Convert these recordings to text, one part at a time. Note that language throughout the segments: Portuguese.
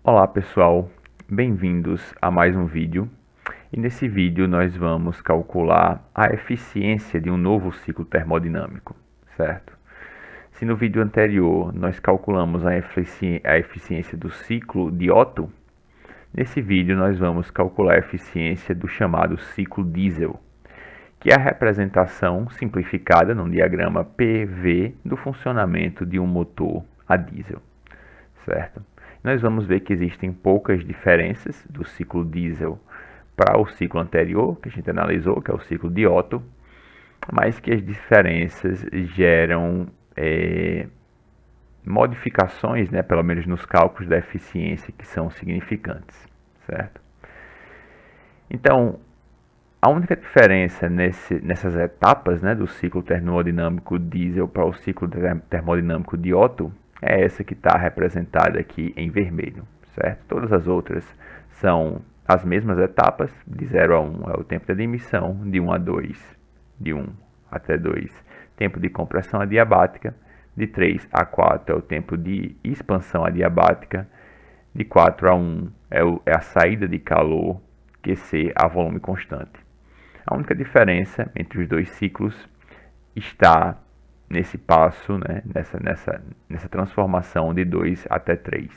Olá pessoal, bem-vindos a mais um vídeo. E nesse vídeo nós vamos calcular a eficiência de um novo ciclo termodinâmico, certo? Se no vídeo anterior nós calculamos a eficiência do ciclo de Otto, nesse vídeo nós vamos calcular a eficiência do chamado ciclo diesel, que é a representação simplificada num diagrama PV do funcionamento de um motor a diesel, certo? Nós vamos ver que existem poucas diferenças do ciclo diesel para o ciclo anterior, que a gente analisou, que é o ciclo de Otto, mas que as diferenças geram modificações, né, pelo menos nos cálculos da eficiência, que são significantes, certo? Então, a única diferença nessas etapas, né, do ciclo termodinâmico diesel para o ciclo termodinâmico de Otto é essa que está representada aqui em vermelho, certo? Todas as outras são as mesmas etapas, de 0 a 1 é o tempo de admissão, de 1 a 2, de 1 até 2, tempo de compressão adiabática, de 3 a 4 é o tempo de expansão adiabática, de 4 a 1 é a saída de calor, QC a volume constante. A única diferença entre os dois ciclos está nesse passo, né, nessa transformação de 2 até 3.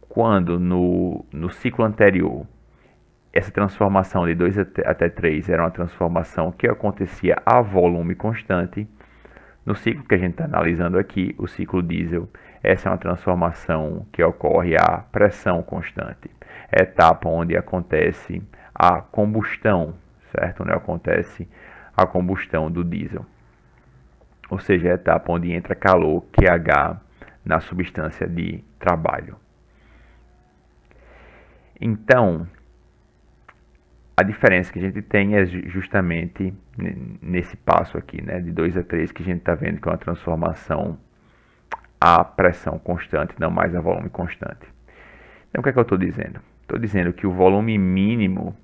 Quando no ciclo anterior, essa transformação de 2 até 3 era uma transformação que acontecia a volume constante, no ciclo que a gente está analisando aqui, o ciclo diesel, essa é uma transformação que ocorre a pressão constante. É a etapa onde acontece a combustão, certo? Onde acontece a combustão do diesel. Ou seja, é a etapa onde entra calor, QH, na substância de trabalho. Então, a diferença que a gente tem é justamente nesse passo aqui, né, de 2 a 3, que a gente está vendo que é uma transformação a pressão constante, não mais a volume constante. Então, o que é que eu estou dizendo? Estou dizendo que o volume mínimo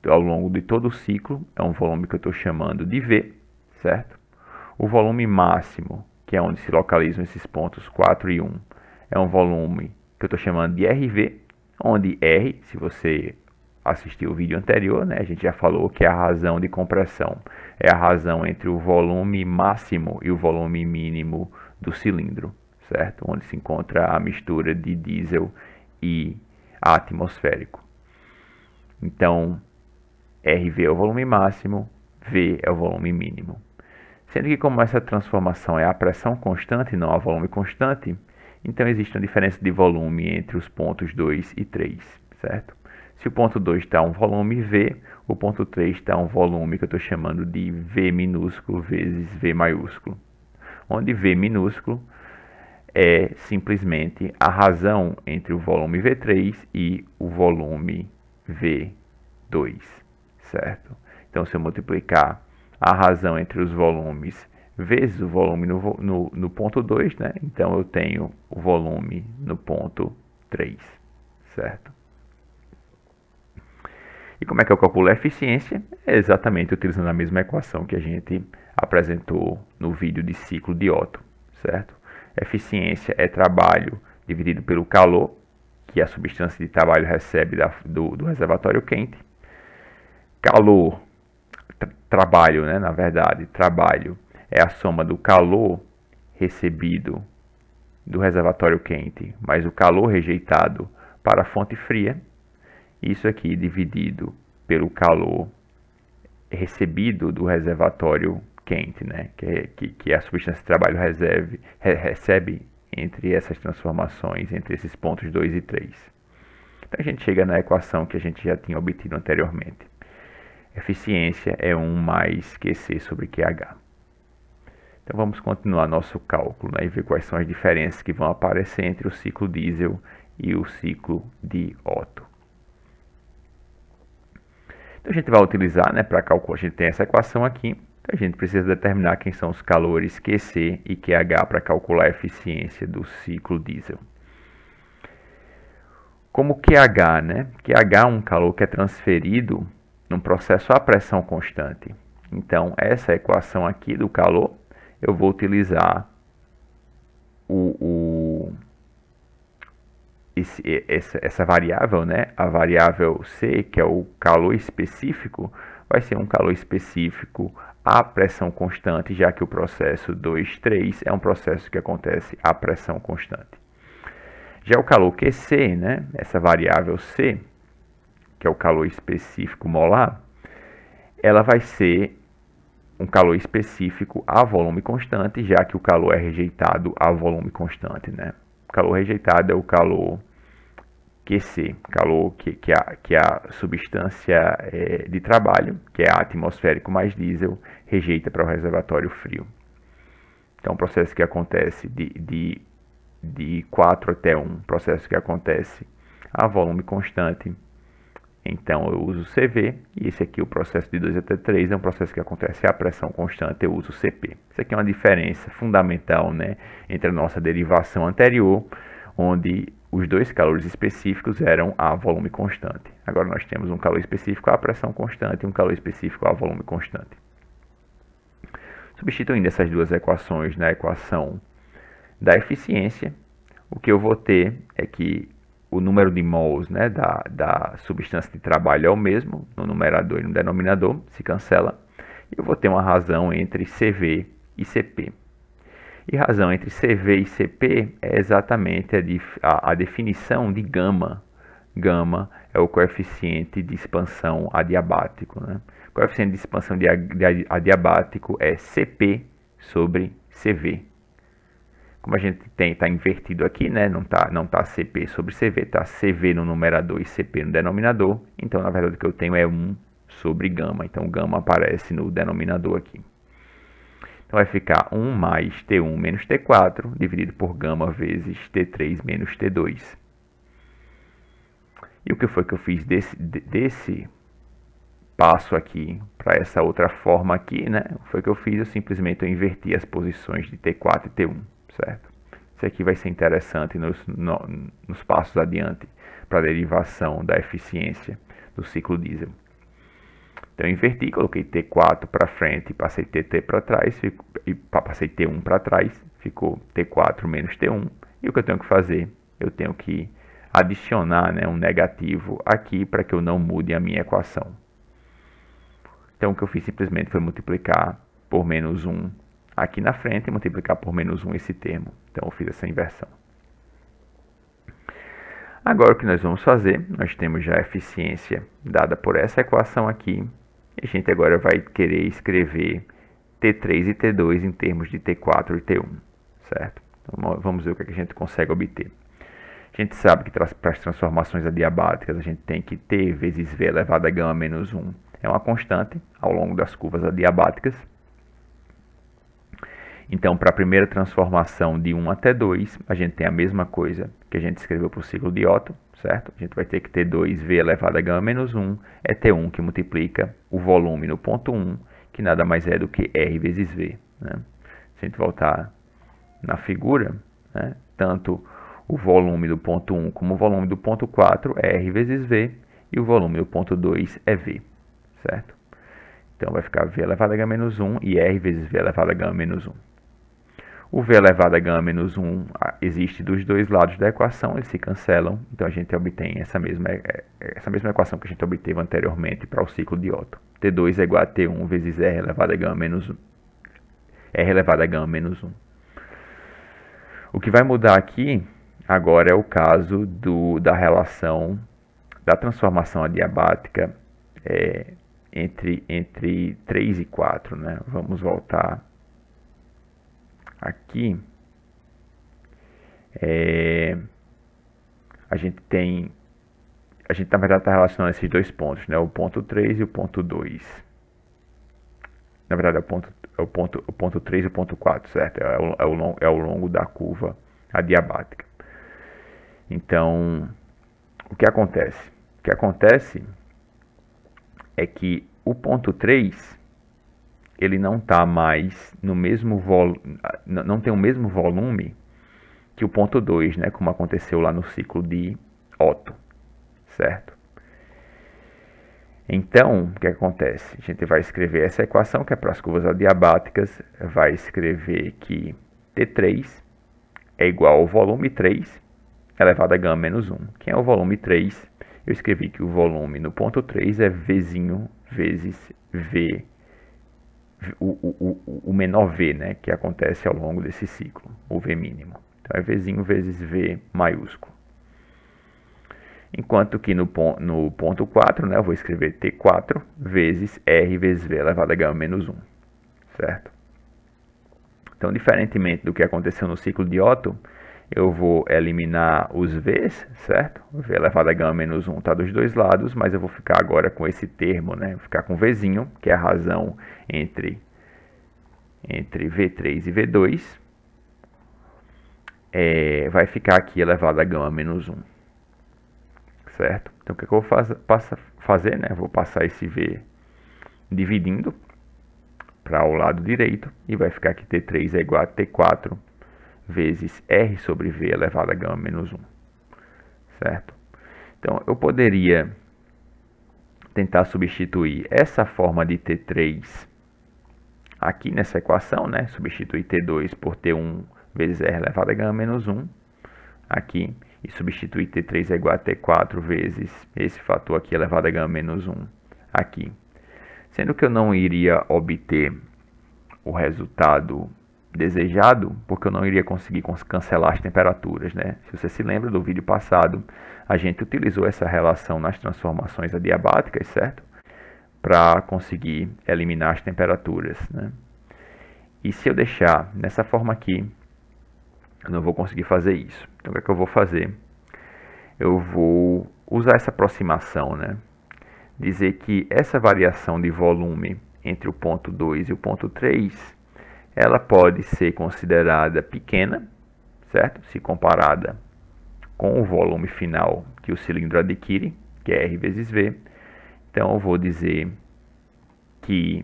ao longo de todo o ciclo é um volume que eu estou chamando de V, certo? O volume máximo, que é onde se localizam esses pontos 4 e 1, é um volume que eu estou chamando de RV, onde R, se você assistiu o vídeo anterior, né, a gente já falou que é a razão de compressão, é a razão entre o volume máximo e o volume mínimo do cilindro, certo? Onde se encontra a mistura de diesel e atmosférico. Então, RV é o volume máximo, V é o volume mínimo. Sendo que como essa transformação é a pressão constante e não a volume constante, então existe uma diferença de volume entre os pontos 2 e 3, certo? Se o ponto 2 está um volume V, o ponto 3 está um volume que eu estou chamando de V minúsculo vezes V maiúsculo. Onde V minúsculo é simplesmente a razão entre o volume V3 e o volume V2, certo? Então, se eu multiplicar a razão entre os volumes vezes o volume no ponto 2, né? Então eu tenho o volume no ponto 3, certo? E como é que eu calculo a eficiência? É exatamente utilizando a mesma equação que a gente apresentou no vídeo de ciclo de Otto, certo? Eficiência é trabalho dividido pelo calor, que a substância de trabalho recebe do reservatório quente. Calor, trabalho, né? Na verdade, trabalho é a soma do calor recebido do reservatório quente, mais o calor rejeitado para a fonte fria. Isso aqui dividido pelo calor recebido do reservatório quente, né? que a substância de trabalho recebe entre essas transformações, entre esses pontos 2 e 3. Então a gente chega na equação que a gente já tinha obtido anteriormente. Eficiência é 1 mais QC sobre QH. Então vamos continuar nosso cálculo, né, e ver quais são as diferenças que vão aparecer entre o ciclo diesel e o ciclo de Otto. Então a gente vai utilizar, né, para calcular, a gente tem essa equação aqui, então a gente precisa determinar quem são os calores QC e QH para calcular a eficiência do ciclo diesel. Como QH, né? QH é um calor que é transferido num processo a pressão constante. Então, essa equação aqui do calor, eu vou utilizar essa variável, né, a variável C, que é o calor específico, vai ser um calor específico à pressão constante, já que o processo 2,3 é um processo que acontece à pressão constante. Já o calor QC, né, essa variável C, que é o calor específico molar, ela vai ser um calor específico a volume constante, já que o calor é rejeitado a volume constante, né? O calor rejeitado é o calor QC, calor que a substância de trabalho, que é atmosférico mais diesel, rejeita para o reservatório frio. Então, um processo que acontece de 4 até 1, processo que acontece a volume constante. Então, eu uso CV, e esse aqui, o processo de 2 até 3, é um processo que acontece a pressão constante, eu uso CP. Isso aqui é uma diferença fundamental, né, entre a nossa derivação anterior, onde os dois calores específicos eram a volume constante. Agora nós temos um calor específico a pressão constante e um calor específico a volume constante. Substituindo essas duas equações na equação da eficiência, o que eu vou ter é que o número de mols, né, da substância de trabalho é o mesmo, no numerador e no denominador, se cancela. E eu vou ter uma razão entre CV e CP. E razão entre CV e CP é exatamente a definição de gama. Gama é o coeficiente de expansão adiabático, né? O coeficiente de expansão adiabático é CP sobre CV. Como a gente está invertido aqui, né? Não tá CP sobre CV, está CV no numerador e CP no denominador. Então, na verdade, o que eu tenho é 1 sobre gama. Então, gama aparece no denominador aqui. Então, vai ficar 1 mais T1 menos T4, dividido por gama vezes T3 menos T2. E o que foi que eu fiz desse passo aqui para essa outra forma aqui, né? Foi que eu fiz, eu simplesmente inverti as posições de T4 e T1, certo? Isso aqui vai ser interessante nos passos adiante para a derivação da eficiência do ciclo diesel. Então, eu inverti, coloquei T4 para frente, passei TT para trás, e passei T1 para trás, ficou T4 menos T1. E o que eu tenho que fazer? Eu tenho que adicionar, né, um negativo aqui para que eu não mude a minha equação. Então, o que eu fiz simplesmente foi multiplicar por menos 1 aqui na frente e multiplicar por menos 1 esse termo. Então, eu fiz essa inversão. Agora, o que nós vamos fazer? Nós temos já a eficiência dada por essa equação aqui. E a gente agora vai querer escrever T3 e T2 em termos de T4 e T1, certo? Então, vamos ver o que a gente consegue obter. A gente sabe que para as transformações adiabáticas, a gente tem que T vezes V elevado a gama menos 1 é uma constante ao longo das curvas adiabáticas. Então, para a primeira transformação de 1 até 2, a gente tem a mesma coisa que a gente escreveu para o ciclo de Otto, certo? A gente vai ter que T2V elevado a gama menos 1 é T1 que multiplica o volume no ponto 1, que nada mais é do que R vezes V, né? Se a gente voltar na figura, né, tanto o volume do ponto 1 como o volume do ponto 4 é R vezes V, e o volume do ponto 2 é V, certo? Então, vai ficar V elevado a gama menos 1 e R vezes V elevado a gama menos 1. O V elevado a gama menos 1 existe dos dois lados da equação, eles se cancelam, então a gente obtém essa mesma equação que a gente obteve anteriormente para o ciclo de Otto. T2 é igual a T1 vezes R elevado a gama menos 1. R elevado a gama menos 1. O que vai mudar aqui agora é o caso da relação da transformação adiabática entre 3 e 4. Né? Vamos voltar aqui. A gente na verdade está relacionando esses dois pontos, né? O ponto 3 e o ponto 2. Na verdade é o ponto 3 e o ponto 4, certo? É ao longo da curva adiabática. Então, o que acontece? O que acontece é que o ponto 3 ele não está mais no mesmo não tem o mesmo volume que o ponto 2, né, como aconteceu lá no ciclo de Otto, certo? Então, o que acontece? A gente vai escrever essa equação, que é para as curvas adiabáticas, vai escrever que T3 é igual ao volume 3, elevado a gama menos 1. Quem é o volume 3? Eu escrevi que o volume no ponto 3 é Vzinho vezes V, o menor V, né, que acontece ao longo desse ciclo, o V mínimo. Então é Vzinho vezes V maiúsculo. Enquanto que no ponto 4, né, eu vou escrever T4 vezes R vezes V elevado a gama menos 1, certo? Então, diferentemente do que aconteceu no ciclo de Otto, eu vou eliminar os V's, certo? V elevado a gama menos 1 está dos dois lados, mas eu vou ficar agora com esse termo, né? Vou ficar com Vzinho, que é a razão entre V3 e V2. Vai ficar aqui elevado a gama menos 1, certo? Então, o que eu vou fazer, né? Vou passar esse V dividindo para o lado direito e vai ficar que T3 é igual a T4 vezes R sobre V elevado a gama menos 1, certo? Então, eu poderia tentar substituir essa forma de T3 aqui nessa equação, né? Substituir T2 por T1 vezes R elevado a gama menos 1 aqui e substituir T3 é igual a T4 vezes esse fator aqui elevado a gama menos 1 aqui. Sendo que eu não iria obter o resultado desejado, porque eu não iria conseguir cancelar as temperaturas, né? Se você se lembra do vídeo passado, a gente utilizou essa relação nas transformações adiabáticas, certo? Para conseguir eliminar as temperaturas, né? E se eu deixar nessa forma aqui, eu não vou conseguir fazer isso. Então, o que é que eu vou fazer? Eu vou usar essa aproximação, né? Dizer que essa variação de volume entre o ponto 2 e o ponto 3, ela pode ser considerada pequena, certo? Se comparada com o volume final que o cilindro adquire, que é R vezes V. Então, eu vou dizer que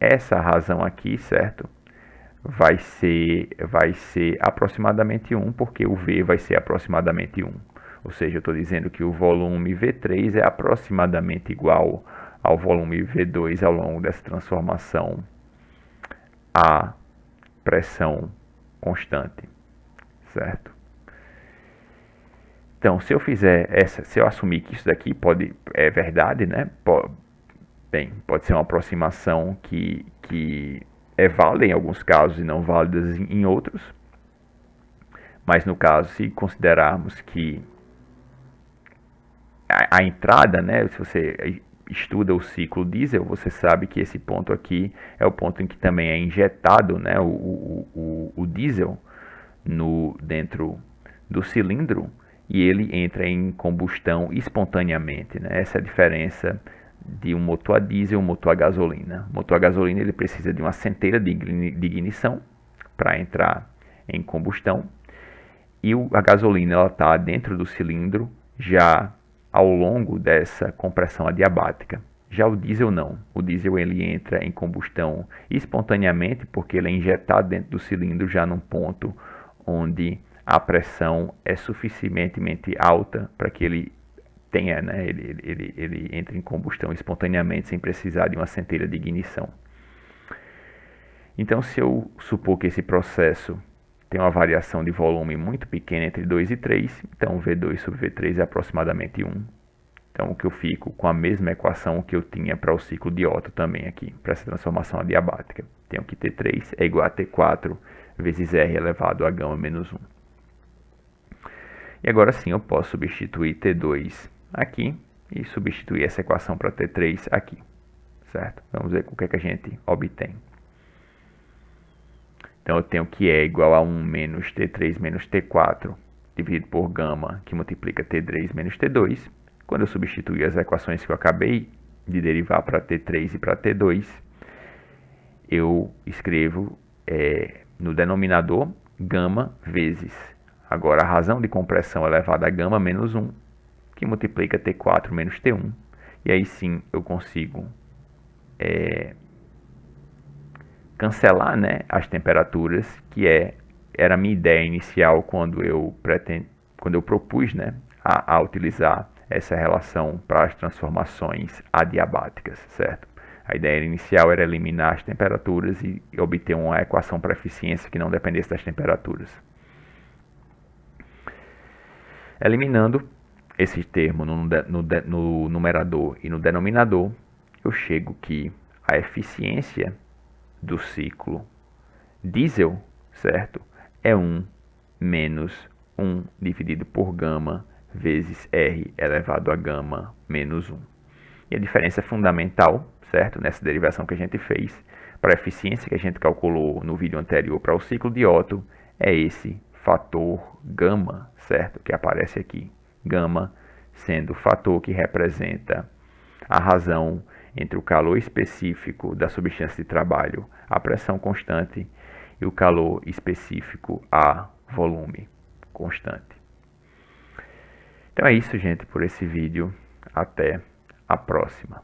essa razão aqui, certo? Vai ser aproximadamente 1, porque o V vai ser aproximadamente 1. Ou seja, eu estou dizendo que o volume V3 é aproximadamente igual ao volume V2 ao longo dessa transformação a pressão constante, certo? Então, se eu assumir que isso daqui é verdade, né? Pode ser uma aproximação que é válida em alguns casos e não válida em outros. Mas no caso, se considerarmos que a entrada, né, se você estuda o ciclo diesel, você sabe que esse ponto aqui é o ponto em que também é injetado, né, o diesel dentro do cilindro e ele entra em combustão espontaneamente, né? Essa é a diferença de um motor a diesel e um motor a gasolina. O motor a gasolina ele precisa de uma centelha de ignição para entrar em combustão e a gasolina ela está dentro do cilindro já ao longo dessa compressão adiabática. Já o diesel não. O diesel ele entra em combustão espontaneamente porque ele é injetado dentro do cilindro já num ponto onde a pressão é suficientemente alta para que ele tenha, né, ele entra em combustão espontaneamente sem precisar de uma centelha de ignição. Então, se eu supor que esse processo tem uma variação de volume muito pequena entre 2 e 3, então V2 sobre V3 é aproximadamente 1. Então, o que eu fico com a mesma equação que eu tinha para o ciclo de Otto também aqui, para essa transformação adiabática. Tenho que T3 é igual a T4 vezes R elevado a gama menos 1. E agora sim eu posso substituir T2 aqui e substituir essa equação para T3 aqui, certo? Vamos ver o que é que a gente obtém. Então eu tenho que é igual a 1 menos T3 menos T4 dividido por gama, que multiplica T3 menos T2. Quando eu substituir as equações que eu acabei de derivar para T3 e para T2, eu escrevo no denominador gama vezes agora a razão de compressão elevada a gama menos 1, que multiplica T4 menos T1. E aí sim eu consigo cancelar, né, as temperaturas, que era a minha ideia inicial quando eu propus, né, a utilizar essa relação para as transformações adiabáticas, certo? A ideia inicial era eliminar as temperaturas e obter uma equação para eficiência que não dependesse das temperaturas. Eliminando esse termo no numerador e no denominador, eu chego que a eficiência do ciclo diesel, certo? É 1 menos 1 dividido por gama vezes R elevado a gama menos 1. E a diferença fundamental, certo? Nessa derivação que a gente fez, para a eficiência que a gente calculou no vídeo anterior para o ciclo de Otto, é esse fator gama, certo? Que aparece aqui. Gama sendo o fator que representa a razão entre o calor específico da substância de trabalho, a pressão constante, e o calor específico a volume constante. Então é isso, gente, por esse vídeo. Até a próxima.